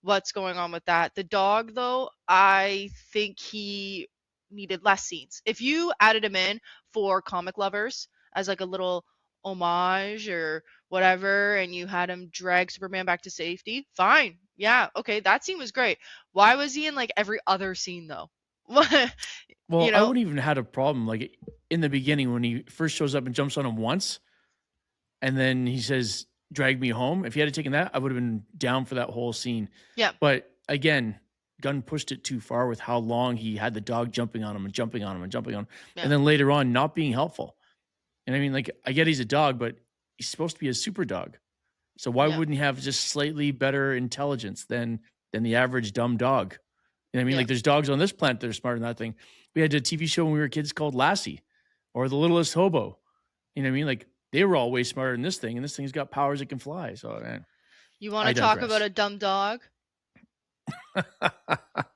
what's going on with that. The dog, though, I think he needed less scenes. If you added him in for comic lovers as like a little homage or whatever, and you had him drag Superman back to safety, fine. Yeah, okay, that scene was great. Why was he in like every other scene though? Well, you I know? wouldn't even had a problem. Like in the beginning, when he first shows up and jumps on him once, and then he says, "Drag me home." If he had taken that, I would have been down for that whole scene. Yeah. But again, Gunn pushed it too far with how long he had the dog jumping on him and jumping on him and jumping on him, Yeah. and then later on not being helpful. And I mean, like, I get he's a dog, but he's supposed to be a super dog. So why Yeah. wouldn't he have just slightly better intelligence than the average dumb dog? You know what I mean? Yeah. Like, there's dogs on this planet that are smarter than that thing. We had a TV show when we were kids called Lassie or The Littlest Hobo. You know what I mean? Like, they were all way smarter than this thing, and this thing's got powers that can fly. So, man. You want I to talk digress. about a dumb dog?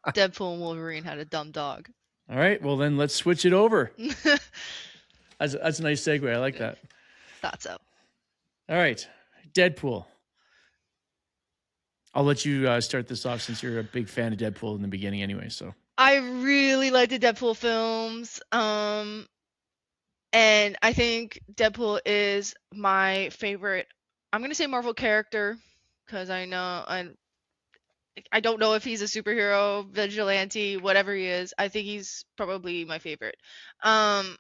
Deadpool and Wolverine had a dumb dog. All right. Well, then let's switch it over. That's a nice segue. I like that. Thought so. All right. Deadpool. I'll let you start this off since you're a big fan of Deadpool in the beginning anyway. So I really like the Deadpool films. And I think Deadpool is my favorite, I'm going to say Marvel character, because I know I don't know if he's a superhero, vigilante, whatever he is. I think he's probably my favorite. Um,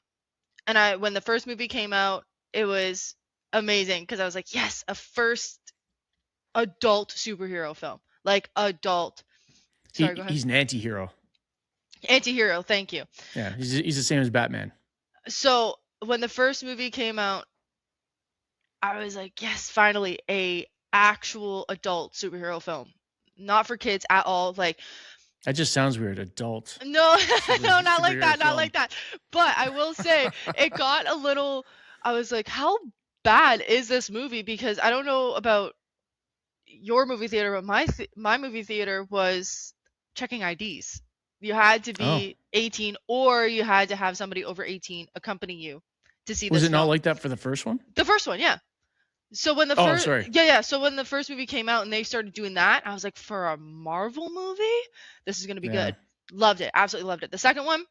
and when the first movie came out, it was amazing because I was like, yes, a first adult superhero film, like adult. Sorry, go ahead. He's an anti-hero. Anti-hero, thank you. Yeah, he's the same as Batman. So when the first movie came out, I was like, yes, finally a actual adult superhero film. Not for kids at all. Like, That just sounds weird. Adult. no, no, not like Superhero that, not film. like that. But I will say it got a little, I was like, how bad is this movie? Because I don't know about your movie theater, but my movie theater was checking IDs. You had to Oh, be 18 or you had to have somebody over 18 accompany you to see was this it not film. like that for the first one? The first one, yeah. So when the Oh, first sorry. yeah, so when the first movie came out and they started doing that, I was like, for a Marvel movie, this is gonna be Yeah. good. Loved it, absolutely loved it. The second one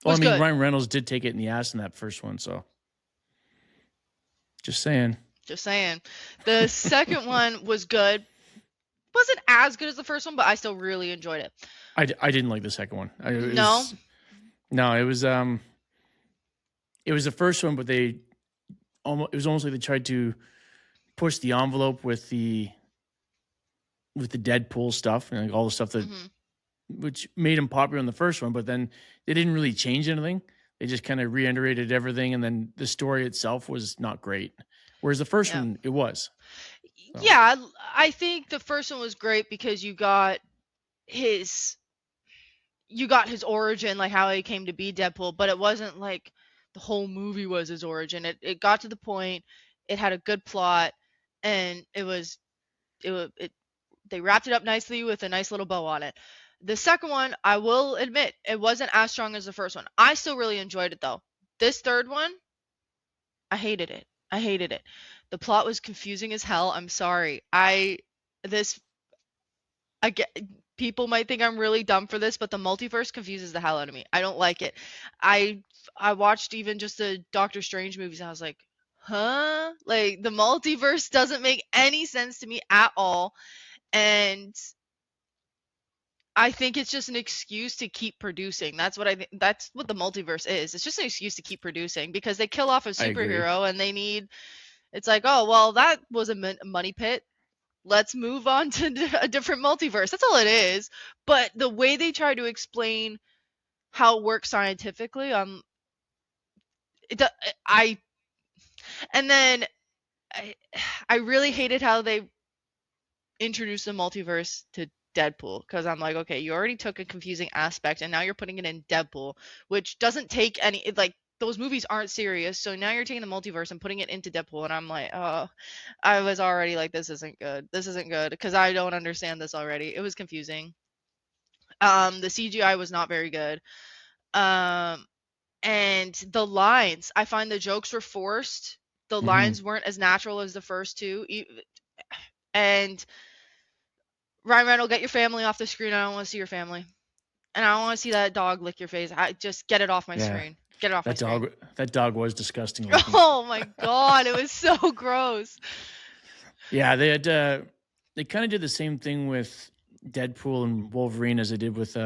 Well, was I mean, good. Ryan Reynolds did take it in the ass in that first one, so just saying. Just saying. The second one was good. Wasn't as good as the first one, but I still really enjoyed it. I didn't like the second one. No? No, it was the first one, but it was almost like they tried to push the envelope with the Deadpool stuff and like all the stuff that Mhm. which made him popular in the first one, but then they didn't really change anything. They just kind of reiterated everything, and then the story itself was not great. Whereas the first Yeah. one, it was. So, Yeah, I think the first one was great because you got his origin, like how he came to be Deadpool, but it wasn't like the whole movie was his origin. It got to the point, it had a good plot, and they wrapped it up nicely with a nice little bow on it. The second one, I will admit, it wasn't as strong as the first one. I still really enjoyed it though. This third one, I hated it. I hated it. The plot was confusing as hell. I'm sorry. This I get people might think I'm really dumb for this, but the multiverse confuses the hell out of me. I don't like it. I I watched even just the Doctor Strange movies and I was like, "Huh?" Like the multiverse doesn't make any sense to me at all. And I think it's just an excuse to keep producing. That's what I think. That's what the multiverse is. It's just an excuse to keep producing because they kill off a I agree. superhero and it's like, oh, well, that was a money pit. Let's move on to a different multiverse. That's all it is. But the way they try to explain how it works scientifically, it, do- I and then I, I really hated how they introduced the multiverse to Deadpool because I'm like, okay, you already took a confusing aspect and now you're putting it in Deadpool, which doesn't take like those movies aren't serious. So now you're taking the multiverse and putting it into Deadpool, and I'm like, oh, I was already like, this isn't good. This isn't good because I don't understand this already. It was confusing. The CGI was not very good. Um, and the lines, I find the jokes were forced. The Mhm. lines weren't as natural as the first two. And Ryan Reynolds, get your family off the screen. I don't want to see your family. And I don't want to see that dog lick your face. I just get it off my Yeah, screen. Get it off my screen. that dog was disgusting looking. Oh my god, it was so gross. Yeah, they kind of did the same thing with Deadpool and Wolverine as they did with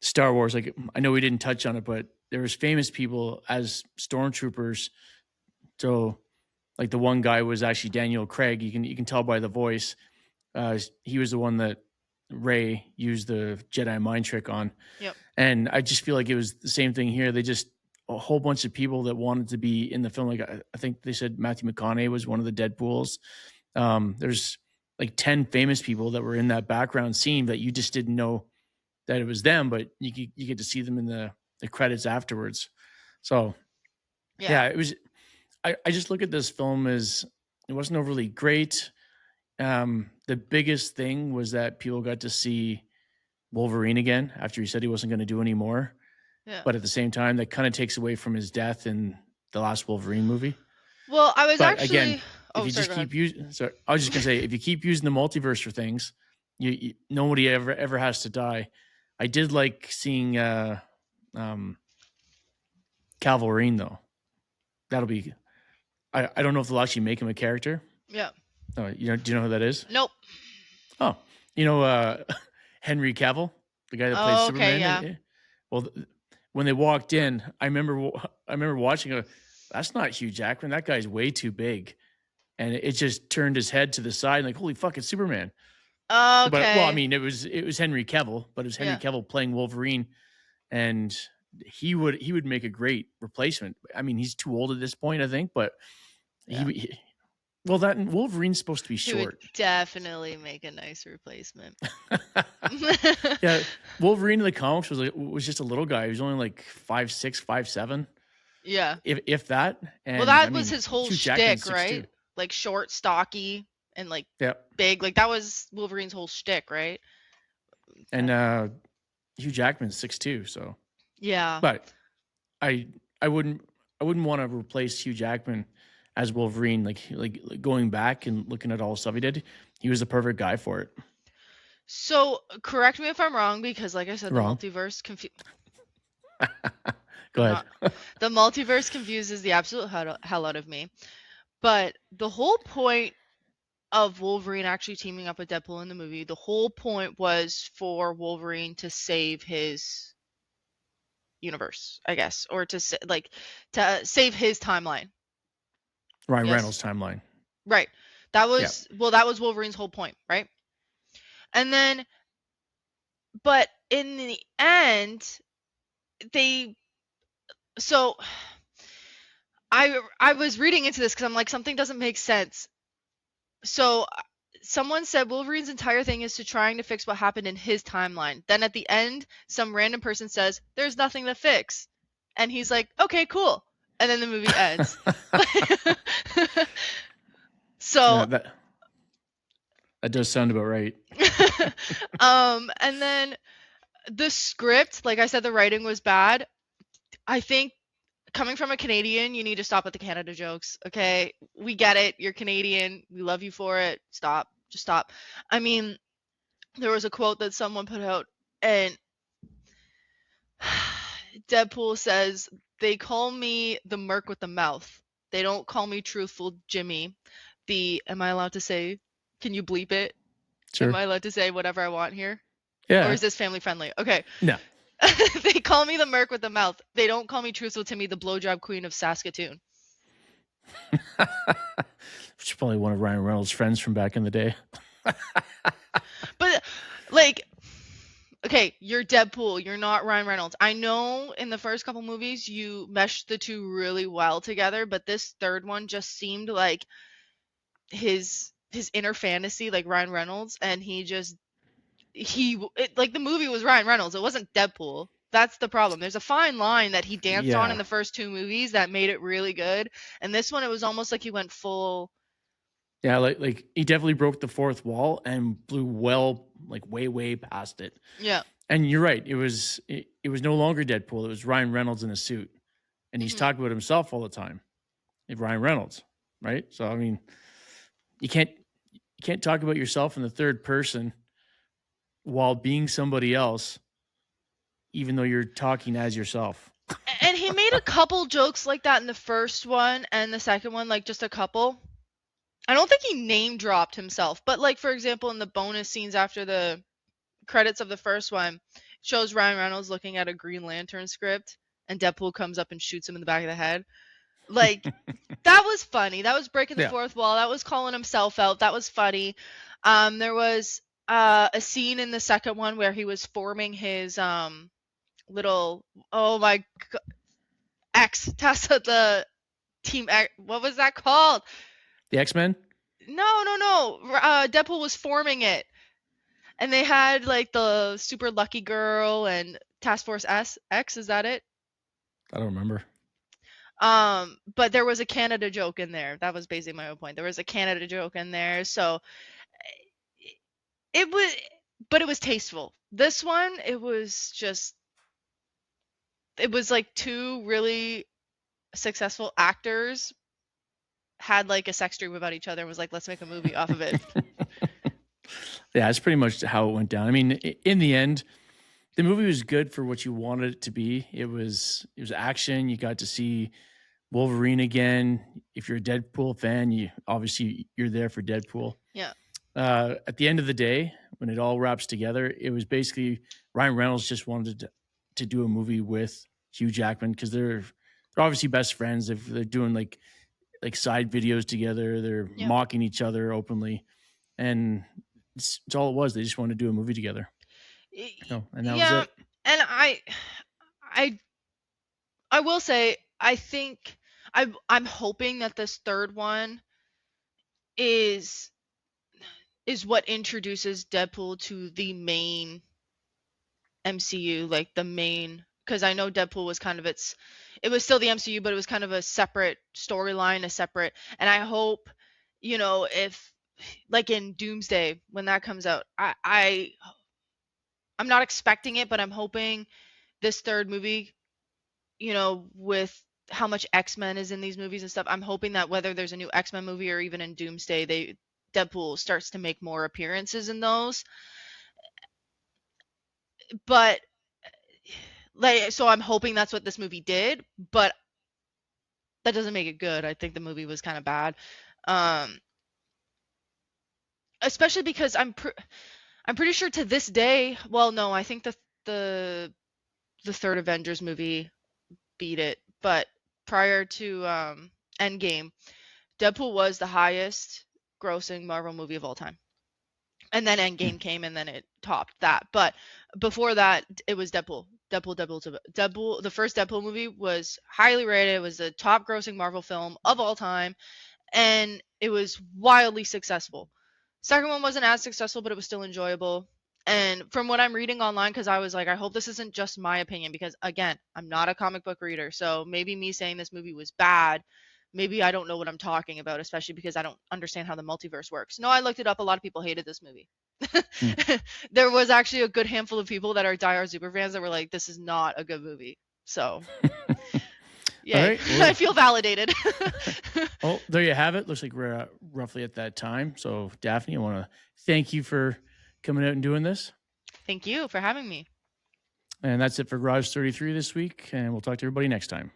Star Wars. Like I know we didn't touch on it, but there was famous people as stormtroopers. So like the one guy was actually Daniel Craig. You can tell by the voice. He was the one that Rey used the Jedi mind trick on. Yep. And I just feel like it was the same thing here. They just a whole bunch of people that wanted to be in the film. Like I think they said Matthew McConaughey was one of the Deadpools. There's like 10 famous people that were in that background scene that you just didn't know that it was them, but you get to see them in the credits afterwards. So yeah, it was. I just look at this film as it wasn't overly great. The biggest thing was that people got to see Wolverine again after he said he wasn't going to do any more. Yeah. But at the same time, that kind of takes away from his death in the last Wolverine movie. Well, I was But actually. again, Oh, if you sorry. just Go ahead. keep using, sorry, I was just gonna say, if you keep using the multiverse for things, nobody ever has to die. I did like seeing Calvorine though. That'll be. I don't know if they'll actually make him a character. Yeah. Do you know who that is? Nope. Oh, You know, Henry Cavill, the guy that played Oh, okay, Superman. yeah. Well, when they walked in, I remember watching. That's not Hugh Jackman. That guy's way too big, and it just turned his head to the side, like holy fuck, it's Superman. But well, I Okay. mean, it was Henry Cavill, but it was Henry Yeah. Cavill playing Wolverine, and he would make a great replacement. I mean, he's too old at this point, I think, but Yeah. well, that Wolverine's supposed to be He would short. definitely make a nice replacement. Yeah, Wolverine in the comics was just a little guy. He was only like 5'6", 5'7", Yeah. if that. Well, And I that was mean, his whole Hugh Jackman's shtick, right? 6'2". Like short, stocky, and like Yeah, big. Like that was Wolverine's whole shtick, right? and Hugh Jackman's 6'2", so. Yeah. But I I wouldn't want to replace Hugh Jackman as Wolverine. Like going back and looking at all the stuff he did, he was the perfect guy for it. So correct me if I'm wrong, because like I said, Wrong. Go ahead. The multiverse confuses the absolute hell out of me. But the whole point of Wolverine actually teaming up with Deadpool in the movie, the whole point was for Wolverine to save his universe, I guess, or to save his timeline. Ryan Yes. Reynolds timeline. Right. That was Wolverine's whole point, right? And then, but in the end, I was reading into this because I'm like, something doesn't make sense. So someone said Wolverine's entire thing is to trying to fix what happened in his timeline. Then at the end, some random person says, "There's nothing to fix." And he's like, "Okay, cool." And then the movie ends. So Yeah, that does sound about right. and then the script, like I said, the writing was bad. I think coming from a Canadian, you need to stop with the Canada jokes. Okay, we get it. You're Canadian. We love you for it. Stop. Just stop. I mean, there was a quote that someone put out, and Deadpool says, "They call me the Merc with the mouth. They don't call me Truthful Jimmy. Am I allowed to say? Can you bleep it? Sure. Am I allowed to say whatever I want here? Yeah. Or is this family friendly? Okay. No. They call me the Merc with the mouth. They don't call me Truthful Timmy, the blowjob queen of Saskatoon." Which is probably one of Ryan Reynolds' friends from back in the day. But like, okay, you're Deadpool. You're not Ryan Reynolds. I know in the first couple movies you meshed the two really well together, but this third one just seemed like his inner fantasy, like Ryan Reynolds, and like the movie was Ryan Reynolds. It wasn't Deadpool. That's the problem. There's a fine line that he danced on in the first two movies that made it really good, and this one it was almost like he went full. Yeah, like he definitely broke the fourth wall and blew way past it. Yeah. And you're right. It was no longer Deadpool. It was Ryan Reynolds in a suit, and he's talking about himself all the time. Ryan Reynolds, right? So I mean, you can't talk about yourself in the third person while being somebody else, even though you're talking as yourself. And he made a couple jokes like that in the first one and the second one, like just a couple. I don't think he name dropped himself, but like for example, in the bonus scenes after the credits of the first one, shows Ryan Reynolds looking at a Green Lantern script, and Deadpool comes up and shoots him in the back of the head. Like that was funny. That was breaking the fourth wall. That was calling himself out. That was funny. There was a scene in the second one where he was forming his little X Tessa, the team X, what was that called? The XMen? No. Deadpool was forming it, and they had like the Super Lucky Girl and Task Force X. Is that it? I don't remember. But there was a Canada joke in there. That was basically my whole point. There was a Canada joke in there, so it was tasteful. This one, it was like two really successful actors had like a sex dream about each other and was like, let's make a movie off of it. Yeah, that's pretty much how it went down. I mean, in the end, the movie was good for what you wanted it to be. It was action. You got to see Wolverine again. If you're a Deadpool fan, you're there for Deadpool. Yeah. at the end of the day, when it all wraps together, it was basically Ryan Reynolds just wanted to do a movie with Hugh Jackman because they're obviously best friends. They're doing like side videos together. They're Yeah. mocking each other openly, and it's all it was. They just wanted to do a movie together, and that was Yeah, it. and I will say I think I'm hoping that this third one is what introduces Deadpool to the main MCU, like the main, because I know Deadpool was kind of it was still the MCU, but it was kind of a separate storyline, and I hope, if like in Doomsday when that comes out, I'm not expecting it, but I'm hoping this third movie, with how much X-Men is in these movies and stuff, I'm hoping that whether there's a new X-Men movie or even in Doomsday, Deadpool starts to make more appearances in those. But so I'm hoping that's what this movie did, but that doesn't make it good. I think the movie was kind of bad. Especially because I'm pretty sure to this day, well, no, I think the third Avengers movie beat it, but prior to Endgame, Deadpool was the highest grossing Marvel movie of all time. And then Endgame came and then it topped that. But before that, it was Deadpool. Deadpool. The first Deadpool movie was highly rated. It was the top grossing Marvel film of all time. And it was wildly successful. Second one wasn't as successful, but it was still enjoyable. And from what I'm reading online, because I was like, I hope this isn't just my opinion, because again, I'm not a comic book reader. So maybe me saying this movie was bad, maybe I don't know what I'm talking about, especially because I don't understand how the multiverse works. No, I looked it up. A lot of people hated this movie. There was actually a good handful of people that are diehard super fans that were like, this is not a good movie. So, yeah, All right, well- I feel validated. Well, there you have it. Looks like we're roughly at that time. So, Daphne, I want to thank you for coming out and doing this. Thank you for having me. And that's it for Garage 33 this week. And we'll talk to everybody next time.